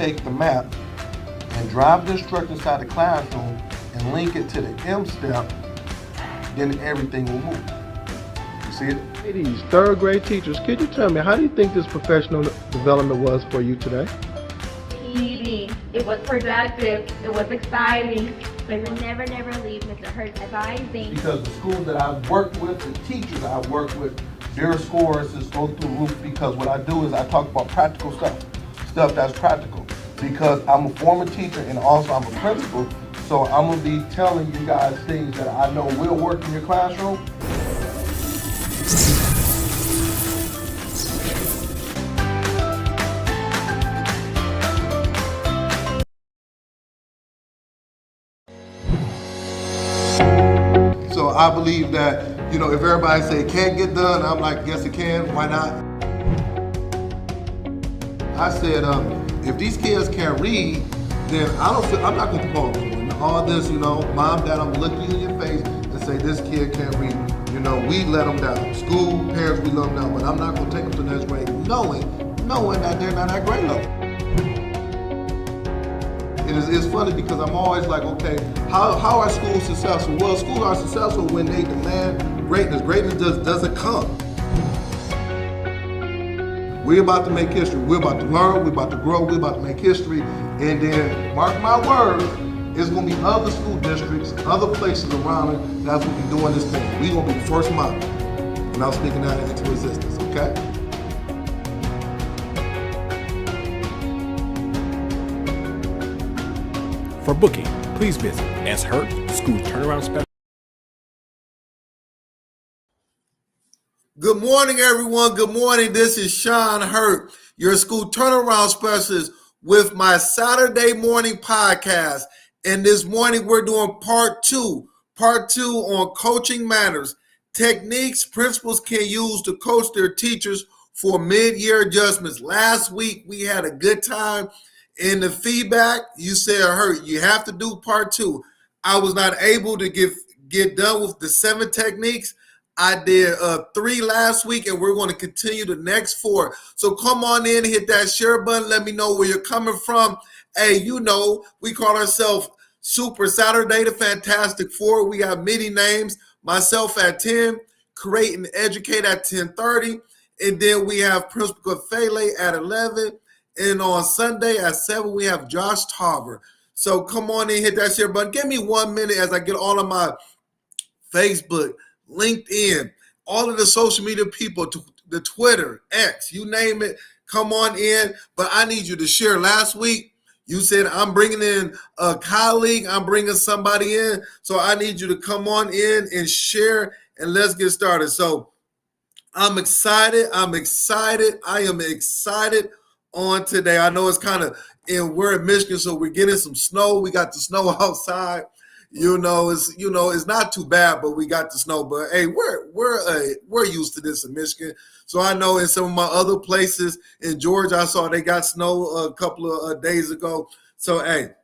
take the map and drive the instructor inside the classroom and link it to the M step, then everything will move. You see it? Ladies, third grade teachers, could you tell me, how do you think this professional development was for you today? Easy. It was productive. It was exciting. We will never leave Mr. Hurt's advising. Because the schools that I've worked with, the teachers I've worked with, their scores just go through the roof, because what I do is I talk about practical stuff that's practical. Because I'm a former teacher and also I'm a principal, so I'm gonna be telling you guys things that I know will work in your classroom. So I believe that, if everybody say it can't get done, I'm like, yes it can, why not? I said, if these kids can't read, then I'm not gonna propose all this, mom, dad, I'm gonna look you in your face and say this kid can't read. We let them down. School, parents, we let them down, but I'm not gonna take them to the next grade knowing that they're not at grade level. It's funny because I'm always like, okay, how are schools successful? Well, schools are successful when they demand greatness. Greatness doesn't come. We're about to make history. We're about to learn. We're about to grow. We're about to make history. And then, mark my words, it's going to be other school districts, other places around it that's going to be doing this thing. We're going to be the first model. And I'm speaking that into existence, okay? For booking, please visit S. Hurt School Turnaround Special. Good morning, everyone. Good morning. This is Sean Hurt, your school turnaround specialist with my Saturday morning podcast. And this morning we're doing part two on coaching matters, techniques principals can use to coach their teachers for mid-year adjustments. Last week we had a good time. In the feedback, you said, Hurt, you have to do part two. I was not able to get done with the 7 techniques. I did 3 last week, and we're going to continue the next 4. So come on in, hit that share button. Let me know where you're coming from. Hey, we call ourselves Super Saturday, the Fantastic Four. We got many names. Myself at 10, Create and Educate at 10:30, and then we have Principal Fele at 11. And on Sunday at 7, we have Josh Tarver. So come on in, hit that share button. Give me 1 minute as I get all of my Facebook, LinkedIn, all of the social media people, the Twitter, X, you name it. Come on in. But I need you to share. Last week, you said I'm bringing in a colleague. I'm bringing somebody in. So I need you to come on in and share, and let's get started. So I'm excited. I am excited on today. I know it's we're in Michigan, so we're getting some snow. We got the snow outside. It's not too bad, but we got the snow. But hey, we're used to this in Michigan. So I know in some of my other places in Georgia, I saw they got snow a couple of days ago. So hey,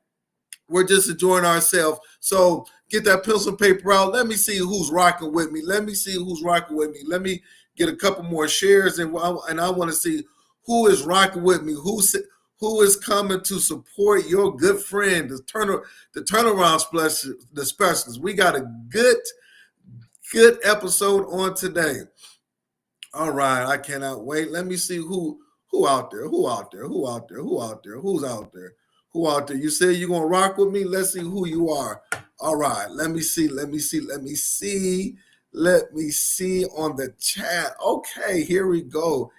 we're just enjoying ourselves. So get that pencil and paper out. Let me see who's rocking with me. Let me get a couple more shares, and I want to see who is rocking with me, who is coming to support your good friend, the turnaround specialist. We got a good episode on today. All right, I cannot wait. Let me see who out there. Who's out there? You say you're gonna rock with me. Let's see who you are. All right, let me see on the chat. Okay, here we go.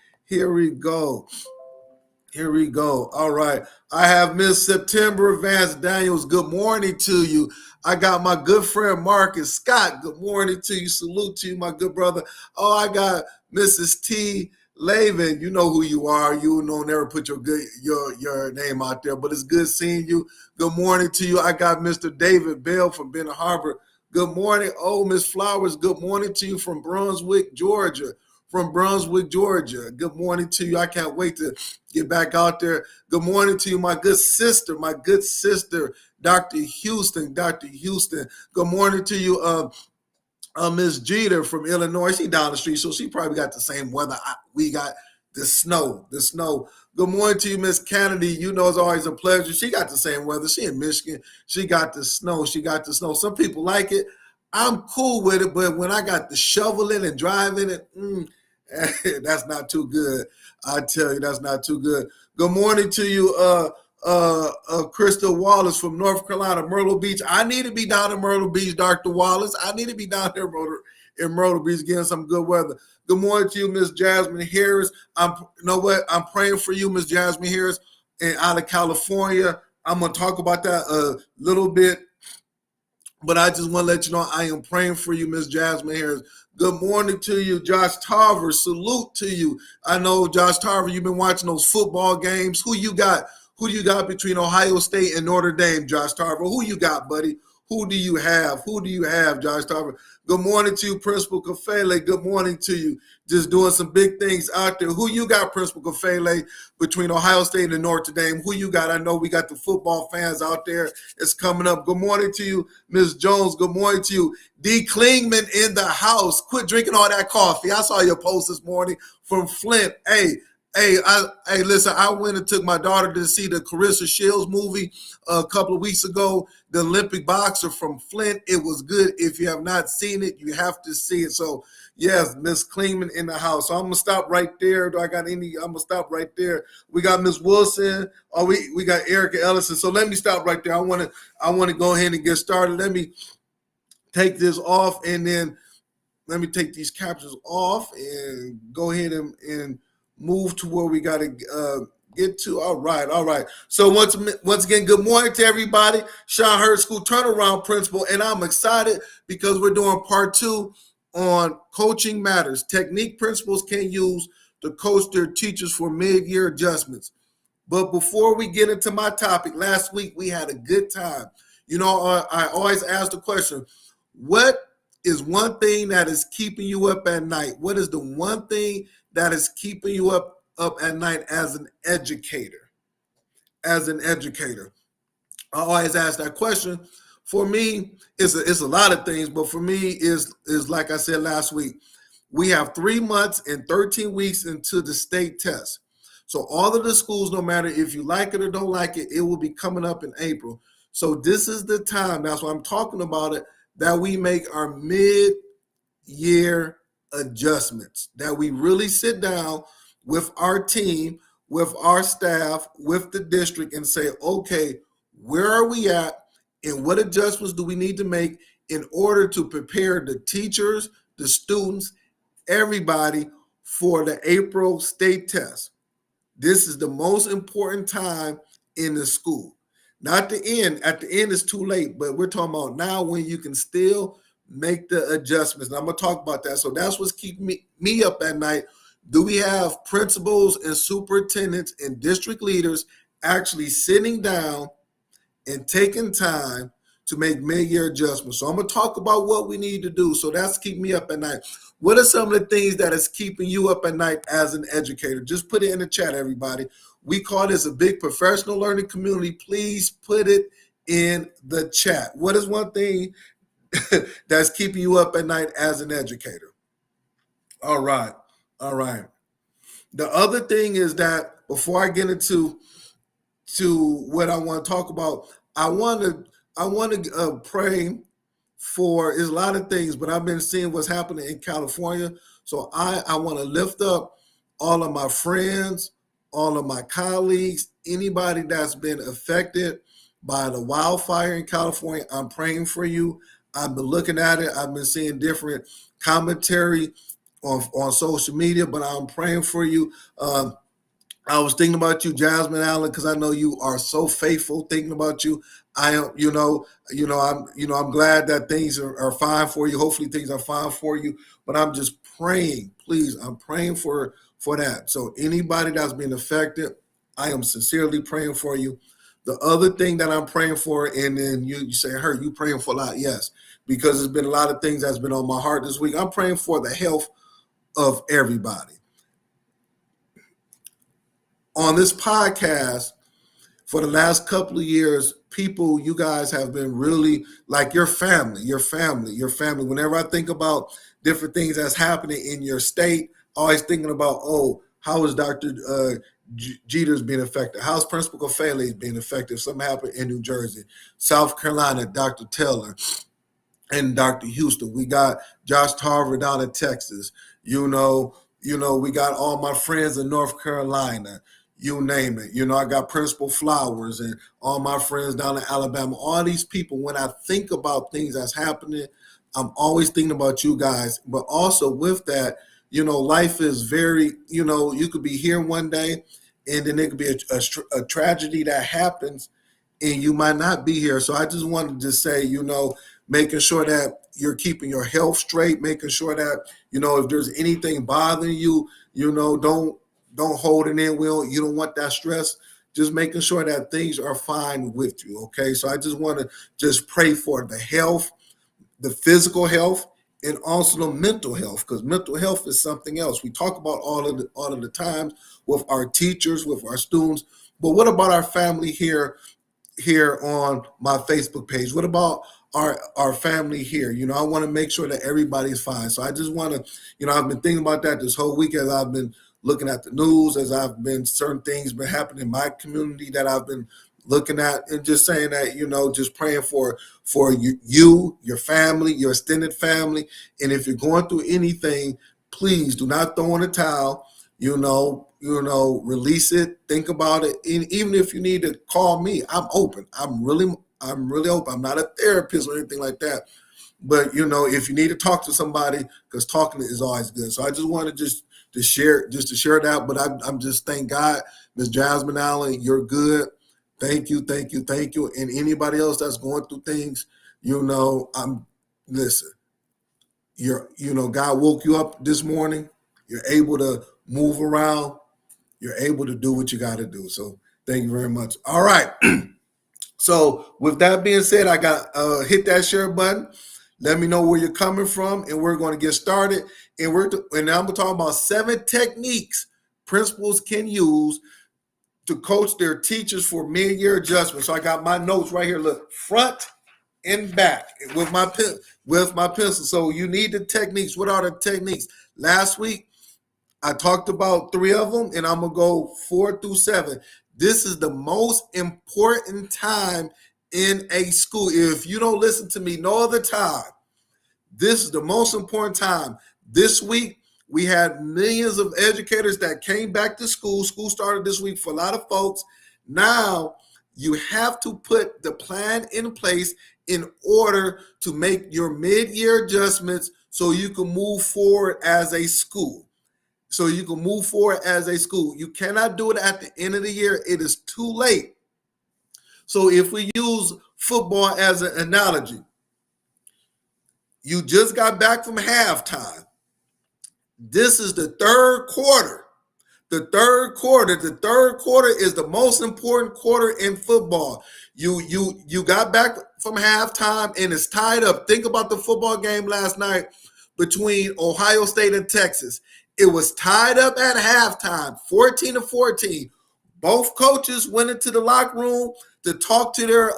All right. I have Miss September Vance Daniels. Good morning to you. I got my good friend Marcus Scott. Good morning to you. Salute to you, my good brother. Oh, I got Mrs. T. Lavin. You know who you are. You know, never put your name out there, but it's good seeing you. Good morning to you. I got Mr. David Bell from Benton Harbor. Good morning. Oh, Miss Flowers. Good morning to you from Brunswick, Georgia. Good morning to you. I can't wait to get back out there. Good morning to you, my good sister, Dr. Houston. Good morning to you, Miss Jeter from Illinois. She down the street, so she probably got the same weather we got The snow. Good morning to you, Miss Kennedy. You know it's always a pleasure. She got the same weather. She in Michigan. She got the snow. Some people like it. I'm cool with it, but when I got the shoveling and driving it, that's not too good. I tell you, that's not too good. Good morning to you, Crystal Wallace from North Carolina, Myrtle Beach. I need to be down in Myrtle Beach, Dr. Wallace. I need to be down there in Myrtle Beach getting some good weather. Good morning to you, Miss Jasmine Harris. I'm praying for you, Miss Jasmine Harris, and out of California. I'm gonna talk about that a little bit, but I just want to let you know I am praying for you, Miss Jasmine Harris. Good morning to you, Josh Tarver. Salute to you. I know, Josh Tarver, you've been watching those football games. Who you got? Who do you got between Ohio State and Notre Dame, Josh Tarver? Who you got, buddy? Who do you have? Josh Tarver? Good morning to you, Principal Kafele. Good morning to you. Just doing some big things out there. Who you got, Principal Kafele, between Ohio State and Notre Dame? Who you got? I know we got the football fans out there. It's coming up. Good morning to you, Ms. Jones. Good morning to you. D. Klingman in the house. Quit drinking all that coffee. I saw your post this morning from Flint. Hey, listen, I went and took my daughter to see the Clarissa Shields movie a couple of weeks ago, the Olympic boxer from Flint. It was good. If you have not seen it, you have to see it. So, yes, Miss Klingman in the house. So I'm going to stop right there. Do I got any? I'm going to stop right there. We got Miss Wilson. Oh, we got Erica Ellison. So let me stop right there. I want to go ahead and get started. Let me take this off, and then let me take these captions off and go ahead and move to where we got to get to. All right. So once again, good morning to everybody. Sean Hurd School Turnaround Principal, and I'm excited because we're doing part 2 on coaching matters. Technique principals can use to coach their teachers for mid-year adjustments. But before we get into my topic, last week we had a good time. You know, I always ask the question, what is one thing that is keeping you up at night? What is the one thing that is keeping you up at night as an educator? I always ask that question. For me, it's a lot of things, but for me is like I said last week, we have 3 months and 13 weeks into the state test. So all of the schools, no matter if you like it or don't like it, it will be coming up in April. So this is the time, that's why I'm talking about it, that we make our mid-year adjustments, that we really sit down with our team, with our staff, with the district and say, okay, where are we at and what adjustments do we need to make in order to prepare the teachers, the students, everybody for the April state test. This is the most important time in the school. Not the end. At the end, it's too late, but we're talking about now when you can still make the adjustments. And I'm going to talk about that. So that's what's keeping me up at night. Do we have principals and superintendents and district leaders actually sitting down and taking time to make mid-year adjustments? So I'm going to talk about what we need to do. So that's keeping me up at night. What are some of the things that is keeping you up at night as an educator? Just put it in the chat, everybody. We call this a big professional learning community. Please put it in the chat. What is one thing that's keeping you up at night as an educator? All right. The other thing is that before I get into what I want to talk about, I want to pray for, is a lot of things, but I've been seeing what's happening in California. So I want to lift up all of my friends, all of my colleagues, anybody that's been affected by the wildfire in California. I'm praying for you. I've been looking at it. I've been seeing different commentary on social media, but I'm praying for you. I was thinking about you, Jasmine Allen, because I know you are so faithful. Thinking about you, I am. I'm glad that things are fine for you. Hopefully, things are fine for you. But I'm just praying, please. I'm praying for that. So anybody that's been affected, I am sincerely praying for you. The other thing that I'm praying for, and then you say, "Hurt, you praying for a lot?" Yes, because there's been a lot of things that's been on my heart this week. I'm praying for the health of everybody. On this podcast, for the last couple of years, you guys have been really like your family. Whenever I think about different things that's happening in your state, always thinking about, How is Dr. Jeter's being affected? How's Principal Kofele being affected if something happened in New Jersey? South Carolina, Dr. Taylor and Dr. Houston. We got Josh Tarver down in Texas. We got all my friends in North Carolina. You name it. I got Principal Flowers and all my friends down in Alabama. All these people, when I think about things that's happening, I'm always thinking about you guys. But also with that, life is very, you could be here one day and then it could be a tragedy that happens and you might not be here. So I just wanted to say, making sure that you're keeping your health straight, making sure that, if there's anything bothering you, don't hold it in. You don't want that stress. Just making sure that things are fine with you. Okay. So I just want to just pray for the health, the physical health, and also the mental health, because mental health is something else. We talk about all of the times with our teachers, with our students, but what about our family here on my Facebook page? What about our family here? I want to make sure that everybody's fine. So I just want to, I've been thinking about that this whole week as I've been looking at the news, as I've been certain things been happening in my community that I've been looking at, and just saying that, just praying for you, your family, your extended family. And if you're going through anything, please do not throw in a towel, release it, think about it. And even if you need to call me, I'm open. I'm really open. I'm not a therapist or anything like that. But, if you need to talk to somebody, because talking is always good. So I just wanted to share that. But I'm just, thank God, Ms. Jasmine Allen, you're good. Thank you. And anybody else that's going through things, listen, God woke you up this morning. You're able to move around. You're able to do what you got to do. So thank you very much. All right. So with that being said, I got hit that share button. Let me know where you're coming from, and we're going to get started. And now I'm talking about 7 techniques principals can use to coach their teachers for mid-year adjustments. So I got my notes right here. Look, front and back with my pencil. So you need the techniques. What are the techniques? Last week, I talked about 3 of them, and I'm going to go 4 through 7. This is the most important time in a school. If you don't listen to me no other time, this is the most important time. This week, we had millions of educators that came back to school. School started this week for a lot of folks. Now, you have to put the plan in place in order to make your mid-year adjustments so you can move forward as a school. You cannot do it at the end of the year. It is too late. So if we use football as an analogy, you just got back from halftime. This is the third quarter. The third quarter is the most important quarter in football. You got back from halftime and it's tied up. Think about the football game last night between Ohio State and Texas. It was tied up at halftime, 14-14. Both coaches went into the locker room to talk to their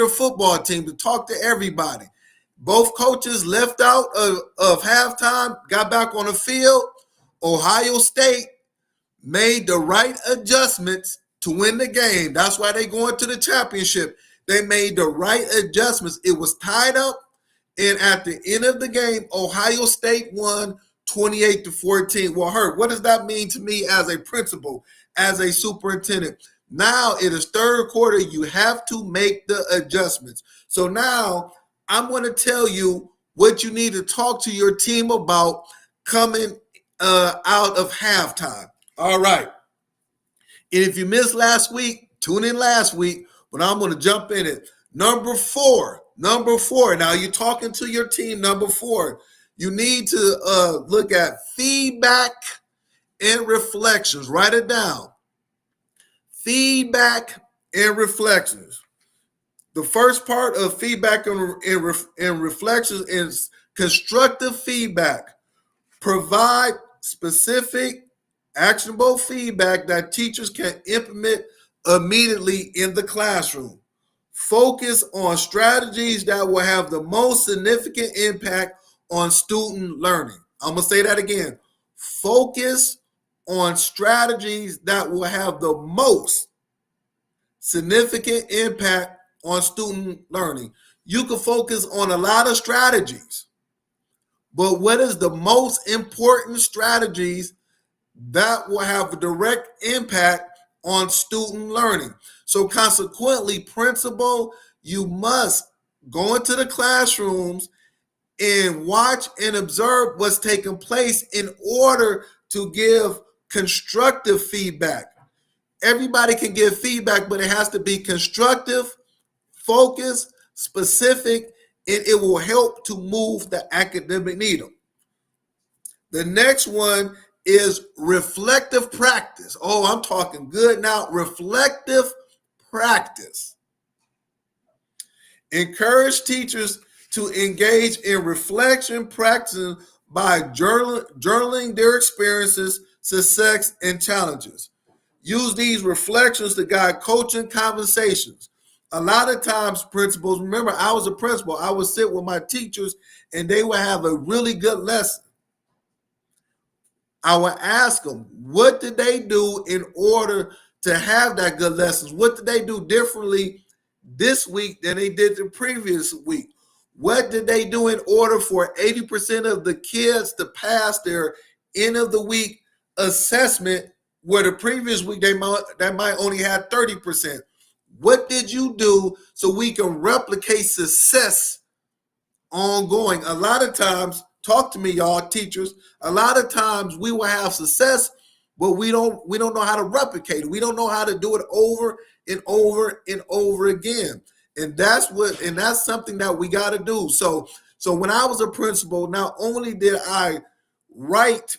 football team, to talk to everybody. Both coaches left out of halftime, got back on the field. Ohio State made the right adjustments to win the game. That's why they going to the championship. They made the right adjustments. It was tied up, and at the end of the game, Ohio State won 28-14. Well, Herb, what does that mean to me as a principal, as a superintendent? Now it is third quarter. You have to make the adjustments. So now I'm going to tell you what you need to talk to your team about coming out of halftime. All right. And if you missed last week, tune in last week, but I'm going to jump in it. Number four. Now you're talking to your team. Number 4, you need to look at feedback and reflections. Write it down. Feedback and reflections. The first part of feedback and reflections is constructive feedback. Provide specific, actionable feedback that teachers can implement immediately in the classroom. Focus on strategies that will have the most significant impact on student learning. I'm going to say that again. Focus on strategies that will have the most significant impact on student learning. You can focus on a lot of strategies, but what is the most important strategies that will have a direct impact on student learning? So consequently, principal, you must go into the classrooms and watch and observe what's taking place in order to give constructive feedback. Everybody can give feedback, but it has to be constructive, focused, specific, and it will help to move the academic needle. The next one is reflective practice. Oh, I'm talking good now. Reflective practice. Encourage teachers to engage in reflection practice by journaling their experiences, success, and challenges. Use these reflections to guide coaching conversations. A lot of times, principals, remember, I was a principal, I would sit with my teachers and they would have a really good lesson. I would ask them, what did they do in order to have that good lessons? What did they do differently this week than they did the previous week? What did they do in order for 80% of the kids to pass their end of the week assessment, where the previous week they might only have 30%? What did you do so we can replicate success ongoing? A lot of times, talk to me, y'all, teachers. A lot of times we will have success, but we don't know how to replicate it. We don't know how to do it over and over and over again. And that's something that we got to do. So when I was a principal, not only did I write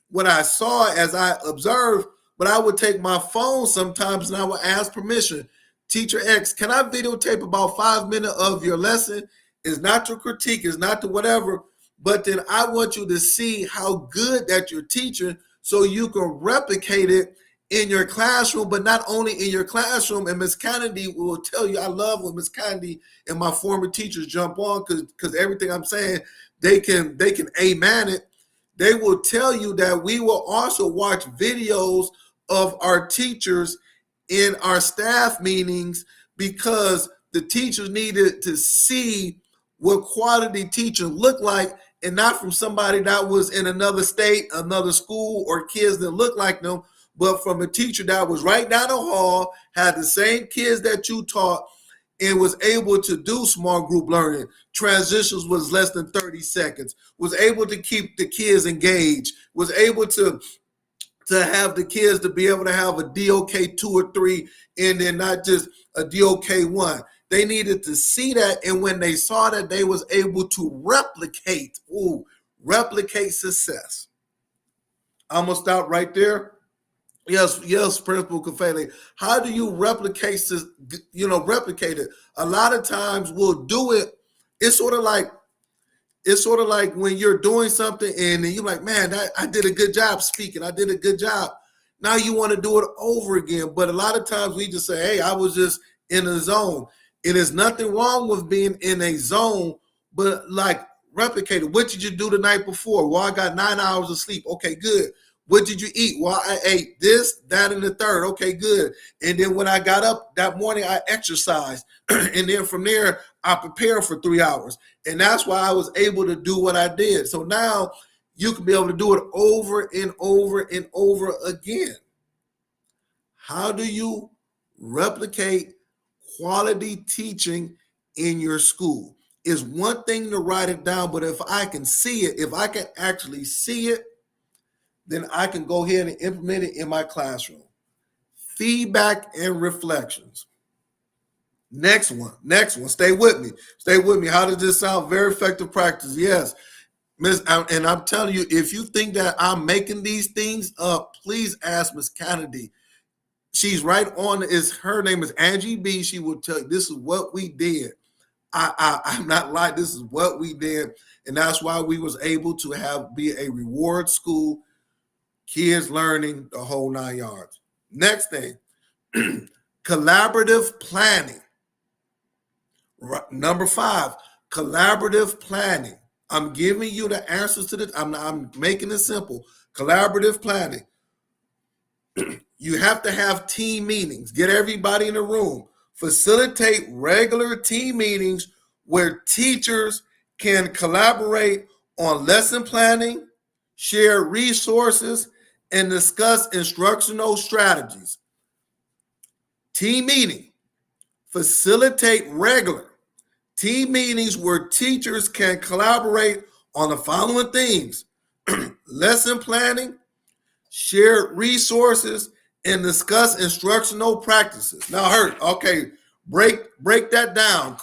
what I saw as I observed, but I would take my phone sometimes and I would ask permission. Teacher X, can I videotape about 5 minutes of your lesson? It's not to critique, it's not to whatever, but then I want you to see how good that you're teaching so you can replicate it in your classroom, but not only in your classroom. And Ms. Kennedy will tell you, I love when Ms. Kennedy and my former teachers jump on because everything I'm saying, they can amen it. They will tell you that we will also watch videos of our teachers in our staff meetings because the teachers needed to see what quality teaching looked like, and not from somebody that was in another state, another school, or kids that looked like them, but from a teacher that was right down the hall, had the same kids that you taught, and was able to do small group learning. Transitions was less than 30 seconds, was able to keep the kids engaged, was able to have the kids to be able to have a DOK 2 or 3, and then not just a DOK 1. They needed to see that, and when they saw that, they was able to replicate success. I'm gonna stop right there. Yes, Principal Kafele. How do you replicate this? Replicate it. A lot of times we'll do it. It's sort of like when you're doing something and you're like, man, I did a good job speaking. I did a good job. Now you want to do it over again. But a lot of times we just say, hey, I was just in a zone. It is nothing wrong with being in a zone, but like replicate it. What did you do the night before? Well, I got 9 hours of sleep. Okay, good. What did you eat? Well, I ate this, that, and the third. Okay, good. And then when I got up that morning, I exercised. And then from there, I prepared for 3 hours. And that's why I was able to do what I did. So now you can be able to do it over and over and over again. How do you replicate quality teaching in your school? It's one thing to write it down, but if I can see it, if I can actually see it, then I can go ahead and implement it in my classroom. Feedback and reflections. Next one. Stay with me. How does this sound? Very effective practice. Yes. And I'm telling you, if you think that I'm making these things up, please ask Miss Kennedy. She's right on. Her name is Angie B. She will tell you this is what we did. I'm not lying. This is what we did. And that's why we was able to be a reward school, kids learning the whole 9 yards. Next thing, collaborative planning. Number 5, collaborative planning. I'm giving you the answers to this. I'm making it simple. Collaborative planning. You have to have team meetings. Get everybody in the room. Facilitate regular team meetings where teachers can collaborate on lesson planning, share resources, and discuss instructional strategies. Team meeting. Facilitate regular team meetings where teachers can collaborate on the following things: lesson planning, share resources, and discuss instructional practices. Now, okay, break that down.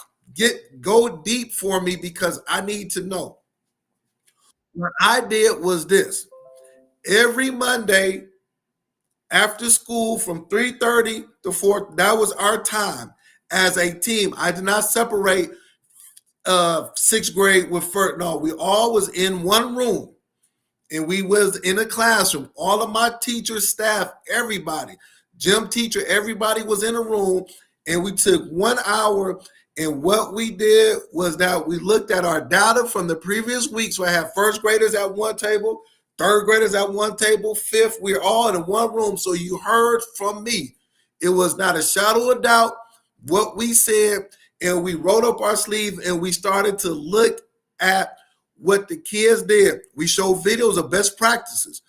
Go deep for me because I need to know. What I did was this: every Monday after school from 3:30 to 4, that was our time as a team. I did not separate sixth grade with first. No, we all was in one room. And we was in a classroom. All of my teachers, staff, everybody, gym teacher, everybody was in a room. And we took 1 hour. And what we did was that we looked at our data from the previous week. So I had first graders at one table, third graders at one table, fifth. We were all in one room. So you heard from me. It was not a shadow of doubt what we said. And we rolled up our sleeve and we started to look at what the kids did. We showed videos of best practices.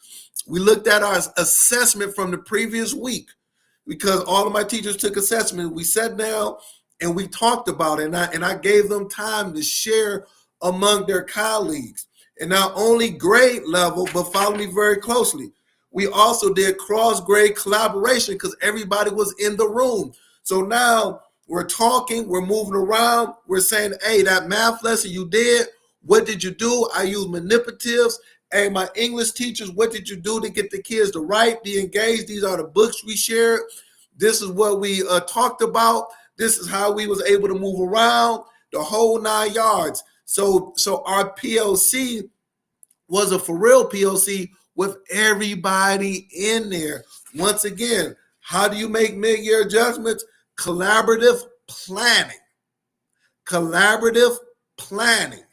We looked at our assessment from the previous week because all of my teachers took assessment. We sat down and we talked about it, and I gave them time to share among their colleagues. And not only grade level, but follow me very closely. We also did cross-grade collaboration because everybody was in the room. So now we're talking, we're moving around, we're saying, hey, that math lesson you did, what did you do? I use manipulatives. Hey, my English teachers, what did you do to get the kids to write, be engaged? These are the books we shared. This is what we talked about. This is how we was able to move around, the whole 9 yards. So our PLC was a for real PLC with everybody in there. Once again, how do you make mid-year adjustments? Collaborative planning. Collaborative planning.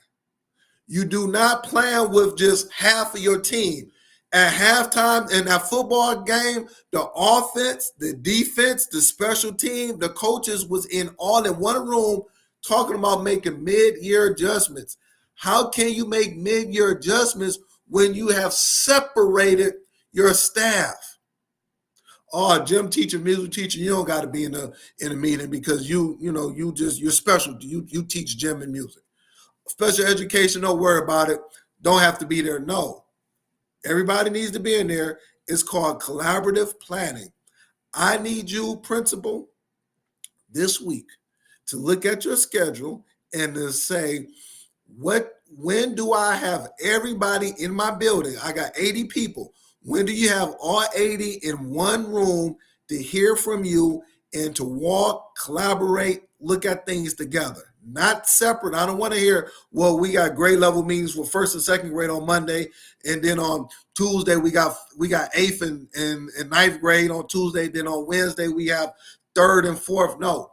You do not plan with just half of your team. At halftime in that football game, the offense, the defense, the special team, the coaches was all in one room talking about making mid-year adjustments. How can you make mid-year adjustments when you have separated your staff? Oh, gym teacher, music teacher, you don't got to be in a meeting because you're special. You teach gym and music. Special education, don't worry about it. Don't have to be there. No. Everybody needs to be in there. It's called collaborative planning. I need you, principal, this week to look at your schedule and to say, when do I have everybody in my building? I got 80 people. When do you have all 80 in one room to hear from you and to walk, collaborate, look at things together? Not separate. I don't want to hear, well, we got grade level meetings for first and second grade on Monday, and then on Tuesday we got eighth and ninth grade on Tuesday. Then on Wednesday we have third and fourth. No,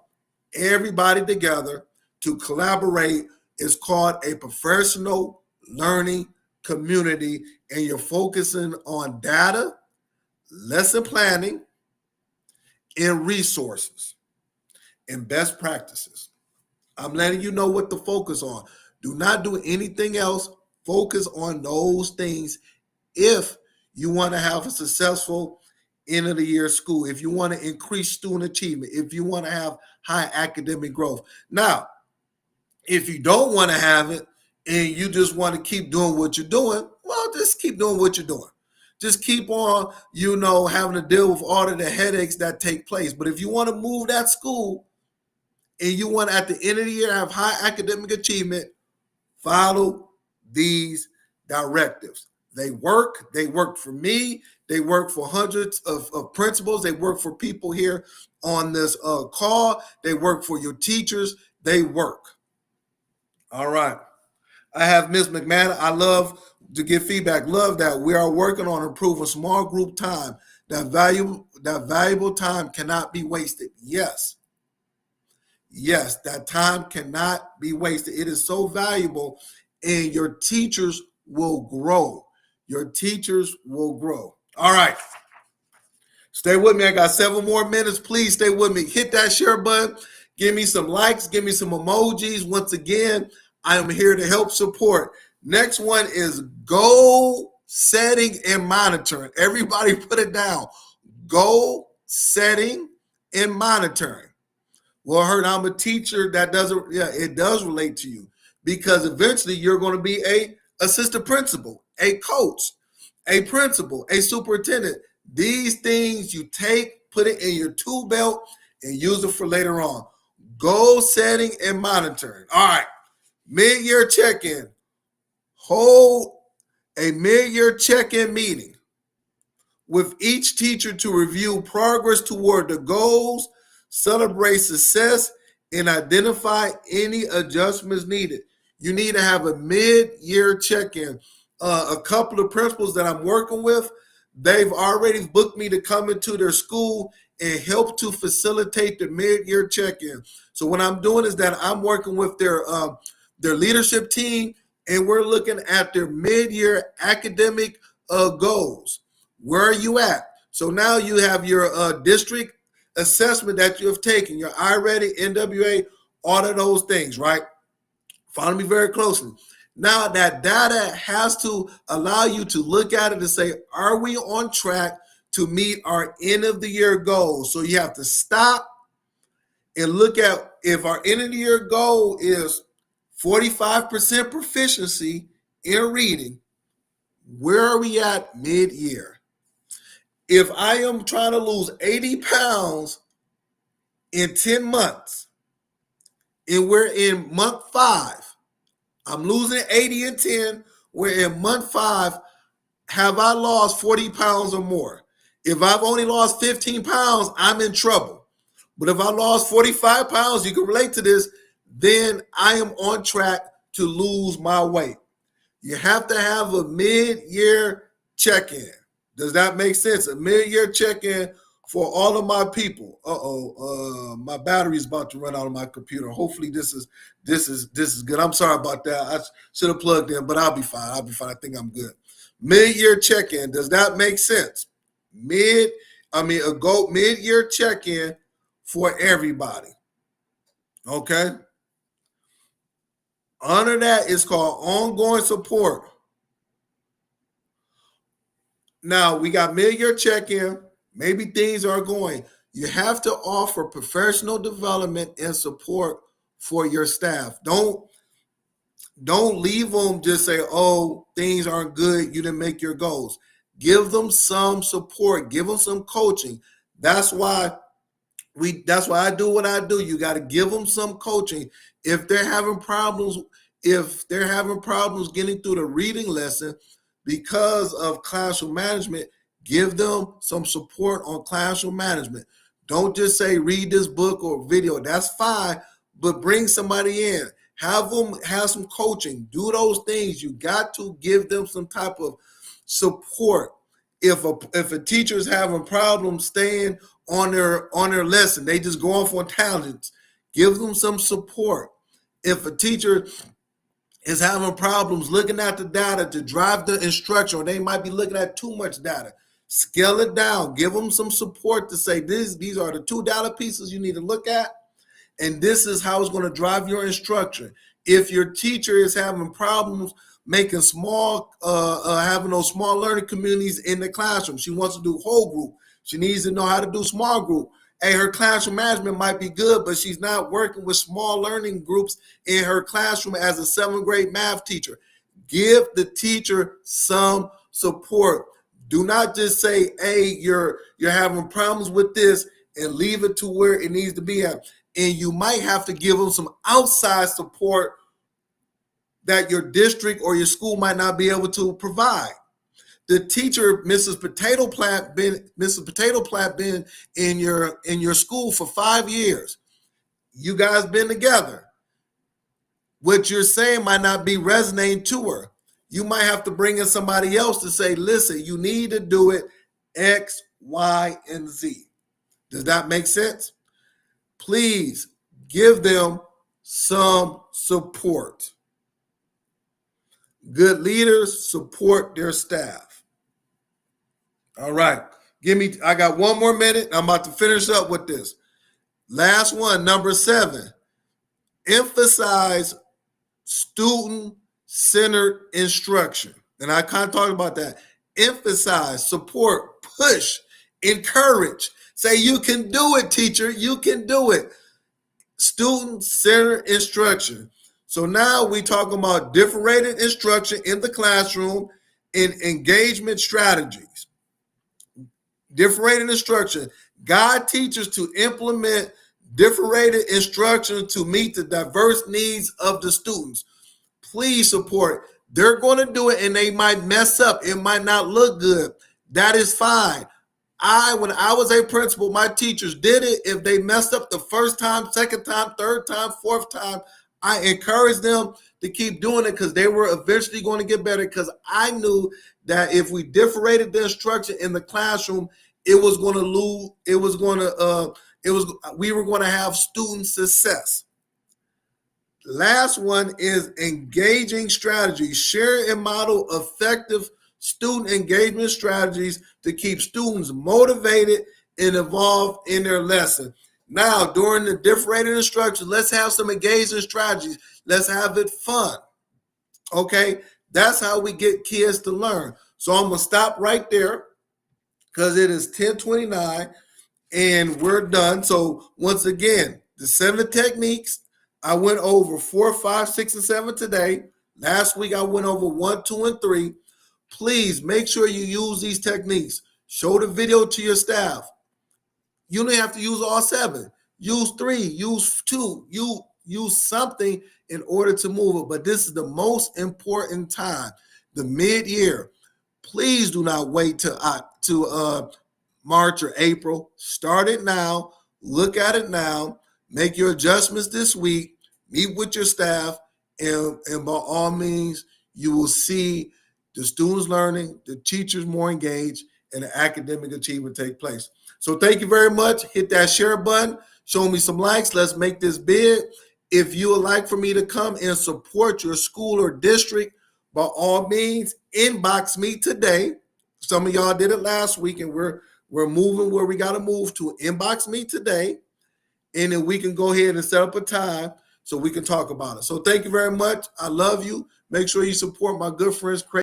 everybody together to collaborate is called a professional learning community, and you're focusing on data, lesson planning, and resources and best practices. I'm letting you know what to focus on. Do not do anything else. Focus on those things if you want to have a successful end of the year school, if you want to increase student achievement, if you want to have high academic growth. Now, if you don't want to have it and you just want to keep doing what you're doing, well, just keep doing what you're doing. Just keep on, having to deal with all of the headaches that take place. But if you want to move that school and you want at the end of the year have high academic achievement, follow these directives. They work for me. They work for hundreds of principals. They work for people here on this call. They work for your teachers. They work. All right. I have Ms. McMahon. I love to get feedback. Love that. We are working on improving small group time. That valuable time cannot be wasted. Yes, that time cannot be wasted. It is so valuable, and your teachers will grow. Your teachers will grow. All right. Stay with me. I got 7 more minutes. Please stay with me. Hit that share button. Give me some likes. Give me some emojis. Once again, I am here to help support. Next one is goal setting and monitoring. Everybody put it down. Goal setting and monitoring. Well, Hurt, I'm a teacher. That doesn't, it does relate to you because eventually you're going to be a assistant principal, a coach, a principal, a superintendent. These things you take, put it in your tool belt, and use it for later on. Goal setting and monitoring. All right, mid-year check-in. Hold a mid-year check-in meeting with each teacher to review progress toward the goals, celebrate success, and identify any adjustments needed. You need to have a mid-year check-in. A couple of principals that I'm working with, they've already booked me to come into their school and help to facilitate the mid-year check-in. So what I'm doing is that I'm working with their leadership team, and we're looking at their mid-year academic goals. Where are you at? So now you have your district assessment that you have taken, your iReady, NWA, all of those things, right? Follow me very closely. Now that data has to allow you to look at it and say, are we on track to meet our end of the year goals? So you have to stop and look at if our end of the year goal is 45% proficiency in reading, where are we at mid-year? If I am trying to lose 80 pounds in 10 months, and we're in month 5, I'm losing 80 and 10, we're in month 5, have I lost 40 pounds or more? If I've only lost 15 pounds, I'm in trouble. But if I lost 45 pounds, you can relate to this, then I am on track to lose my weight. You have to have a mid-year check-in. Does that make sense? A mid-year check-in for all of my people. My battery is about to run out of my computer. Hopefully this is good. I'm sorry about that. I should have plugged in, but I'll be fine. I think I'm good. Mid-year check-in. Does that make sense? Mid-year check-in for everybody. Okay. Under that is called ongoing support. Now we got mid-year check-in. Maybe things are going. You have to offer professional development and support for your staff. Don't leave them just say, oh, things aren't good. You didn't make your goals. Give them some support. Give them some coaching. That's why I do what I do. You got to give them some coaching. If they're having problems getting through the reading lesson because of classroom management, give them some support on classroom management. Don't just say read this book or video. That's fine, but bring somebody in. Have them have some coaching. Do those things. You got to give them some type of support. If a teacher is having problems staying on their lesson, they just go off on tangents, give them some support. If a teacher is having problems looking at the data to drive the instruction, or they might be looking at too much data, scale it down. Give them some support to say these are the 2 data pieces you need to look at, and this is how it's going to drive your instruction. If your teacher is having problems making having those small learning communities in the classroom, she wants to do whole group, she needs to know how to do small group. Hey, her classroom management might be good, but she's not working with small learning groups in her classroom as a 7th grade math teacher. Give the teacher some support. Do not just say, hey, you're having problems with this and leave it to where it needs to be at. And you might have to give them some outside support that your district or your school might not be able to provide. The teacher, Mrs. Potato Plant, been in your school for 5 years. You guys been together. What you're saying might not be resonating to her. You might have to bring in somebody else to say, listen, you need to do it X, Y, and Z. Does that make sense? Please give them some support. Good leaders support their staff. All right. I got 1 more minute. I'm about to finish up with this. Last one, number 7. Emphasize student-centered instruction. And I kind of talked about that. Emphasize, support, push, encourage. Say, you can do it, teacher. You can do it. Student-centered instruction. So now we talk about differentiated instruction in the classroom and engagement strategies. Differentiated instruction. Guide teachers to implement differentiated instruction to meet the diverse needs of the students. Please support. They're going to do it and they might mess up. It might not look good. That is fine. When I was a principal, my teachers did it. If they messed up the first time, second time, third time, fourth time, I encouraged them to keep doing it because they were eventually going to get better, because I knew that if we differentiated the instruction in the classroom, we were going to have student success. Last one is engaging strategies. Share and model effective student engagement strategies to keep students motivated and involved in their lesson. Now, during the differentiated instruction, let's have some engaging strategies. Let's have it fun. Okay? That's how we get kids to learn. So I'm going to stop right there because it is 10:29 and we're done. So once again, the 7 techniques, I went over 4, 5, 6, and 7 today. Last week, I went over 1, 2, and 3. Please make sure you use these techniques. Show the video to your staff. You don't have to use all 7. Use 3, use 2, use something in order to move it. But this is the most important time, the mid-year. Please do not wait to March or April. Start it now. Look at it now. Make your adjustments this week. Meet with your staff, and by all means, you will see the students learning, the teachers more engaged, and the academic achievement take place. So thank you very much. Hit that share button. Show me some likes. Let's make this big. If you would like for me to come and support your school or district, by all means, inbox me today. Some of y'all did it last week, and we're moving where we got to move to. Inbox me today, and then we can go ahead and set up a time so we can talk about it. So thank you very much. I love you. Make sure you support my good friends, Craig.